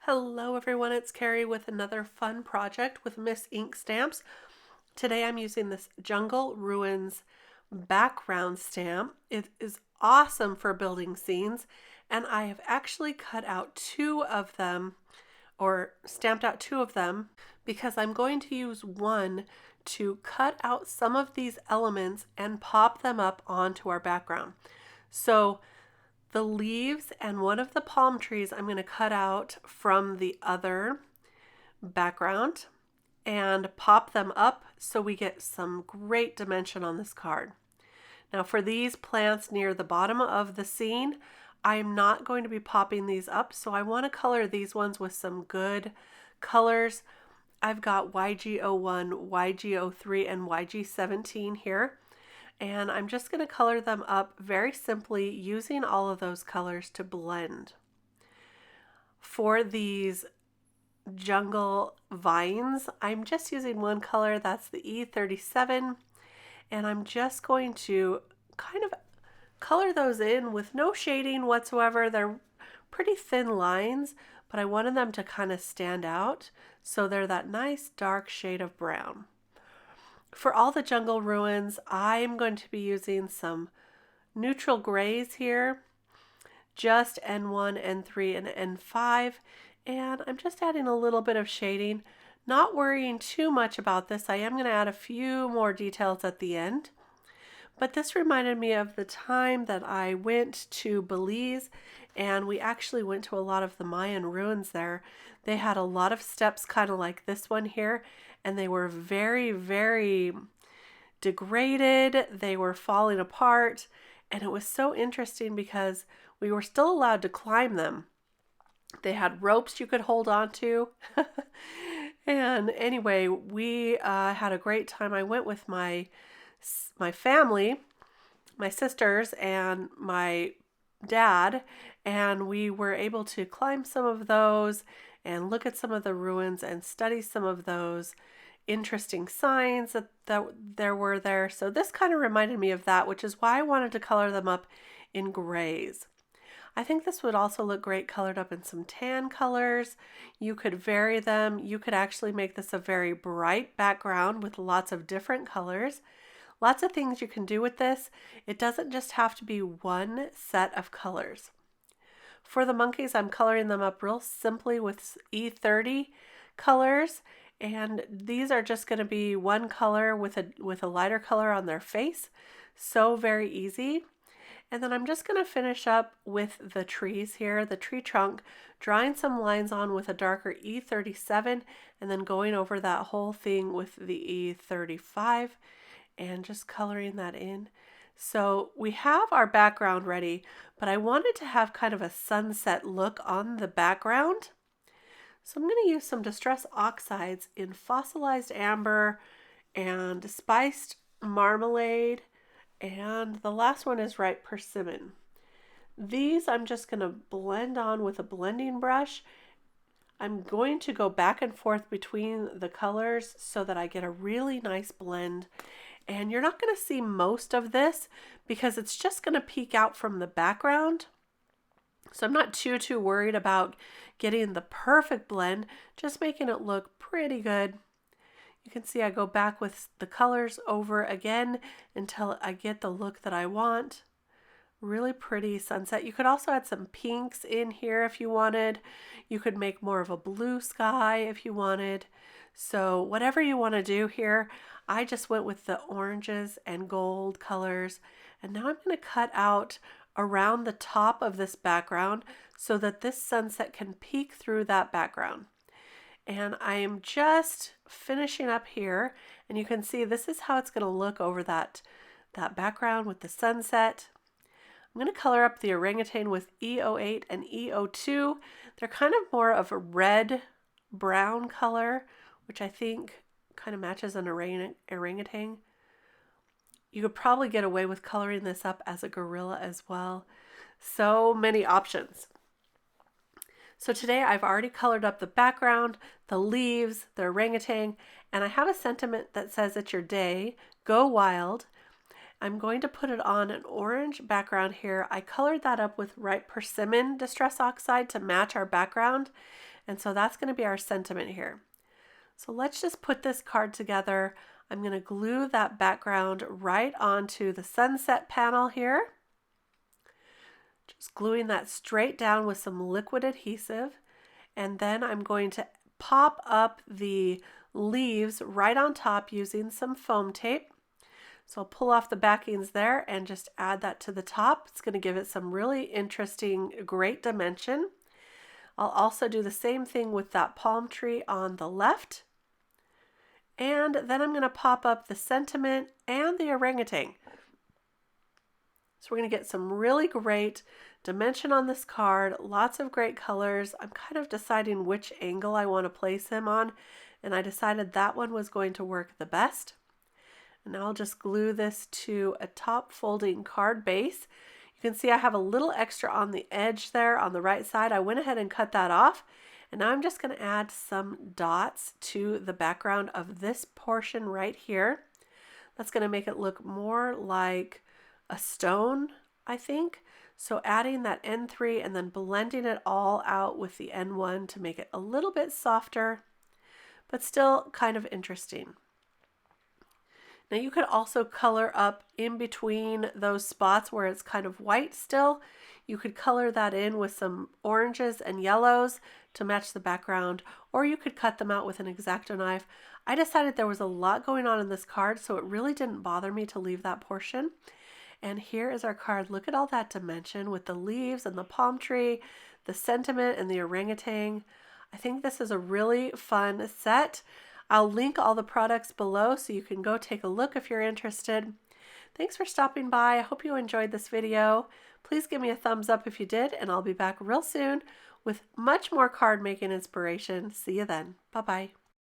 Hello everyone, it's Kari with another fun project with Miss Ink stamps. Today I'm using this Jungle Ruins background stamp. It is awesome for building scenes, and I have actually cut out two of them, or stamped out two of them, because I'm going to use one to cut out some of these elements and pop them up onto our background. So the leaves and one of the palm trees I'm going to cut out from the other background and pop them up so we get some great dimension on this card. Now for these plants near the bottom of the scene, I'm not going to be popping these up, so I want to color these ones with some good colors. I've got YG01, YG03, and YG17 here. And I'm just going to color them up very simply using all of those colors to blend. For these jungle vines, I'm just using one color, that's the E37, and I'm just going to kind of color those in with no shading whatsoever. They're pretty thin lines, but I wanted them to kind of stand out, so they're that nice dark shade of brown. For all the jungle ruins, I'm going to be using some neutral grays here, just N1, N3, and N5, and I'm just adding a little bit of shading, not worrying too much about this. I am going to add a few more details at the end, but this reminded me of the time that I went to Belize, and we actually went to a lot of the Mayan ruins there. They had a lot of steps kind of like this one here, and they were very, very degraded. They were falling apart, and it was so interesting because we were still allowed to climb them. They had ropes you could hold on to. And anyway, we had a great time. I went with my family, my sisters, and my dad, and we were able to climb some of those and look at some of the ruins and study some of those interesting signs that there were there. So this kind of reminded me of that, which is why I wanted to color them up in grays. I think this would also look great colored up in some tan colors. You could vary them. You could actually make this a very bright background with lots of different colors. Lots of things you can do with this. It doesn't just have to be one set of colors. For the monkeys, I'm coloring them up real simply with E30 colors, and these are just going to be one color with a lighter color on their face. So very easy. And then I'm just going to finish up with the trees here, the tree trunk, drawing some lines on with a darker E37, and then going over that whole thing with the E35 and just coloring that in. So we have our background ready, but I wanted to have kind of a sunset look on the background. So I'm going to use some Distress Oxides in Fossilized Amber and Spiced Marmalade, and the last one is Ripe Persimmon. These I'm just going to blend on with a blending brush. I'm going to go back and forth between the colors so that I get a really nice blend. And you're not going to see most of this because it's just going to peek out from the background. So I'm not too worried about getting the perfect blend, just making it look pretty good. You can see I go back with the colors over again until I get the look that I want. Really pretty sunset. You could also add some pinks in here if you wanted. You could make more of a blue sky if you wanted. So whatever you want to do here, I just went with the oranges and gold colors. And now I'm going to cut out around the top of this background so that this sunset can peek through that background. And I am just finishing up here, and you can see this is how it's going to look over that background with the sunset. I'm going to color up the orangutan with E08 and E02. They're kind of more of a red-brown color, which I think kind of matches an orangutan. You could probably get away with coloring this up as a gorilla as well. So many options. So today I've already colored up the background, the leaves, the orangutan, and I have a sentiment that says it's your day, go wild. I'm going to put it on an orange background here. I colored that up with Persimmon Distress Oxide to match our background. And so that's going to be our sentiment here. So let's just put this card together. I'm going to glue that background right onto the sunset panel here. Just gluing that straight down with some liquid adhesive. And then I'm going to pop up the leaves right on top using some foam tape. So I'll pull off the backings there and just add that to the top. It's going to give it some really interesting, great dimension. I'll also do the same thing with that palm tree on the left. And then I'm going to pop up the sentiment and the orangutan. So we're going to get some really great dimension on this card, lots of great colors. I'm kind of deciding which angle I want to place him on, and I decided that one was going to work the best. And now I'll just glue this to a top folding card base. You can see I have a little extra on the edge there on the right side. I went ahead and cut that off. And now I'm just going to add some dots to the background of this portion right here. That's going to make it look more like a stone, I think. So adding that N3 and then blending it all out with the N1 to make it a little bit softer, but still kind of interesting. Now you could also color up in between those spots where it's kind of white still. You could color that in with some oranges and yellows to match the background, or you could cut them out with an X-Acto knife. I decided there was a lot going on in this card, so it really didn't bother me to leave that portion. And here is our card. Look at all that dimension with the leaves and the palm tree, the sentiment and the orangutan. I think this is a really fun set. I'll link all the products below so you can go take a look if you're interested. Thanks for stopping by. I hope you enjoyed this video. Please give me a thumbs up if you did, and I'll be back real soon with much more card making inspiration. See you then. Bye-bye.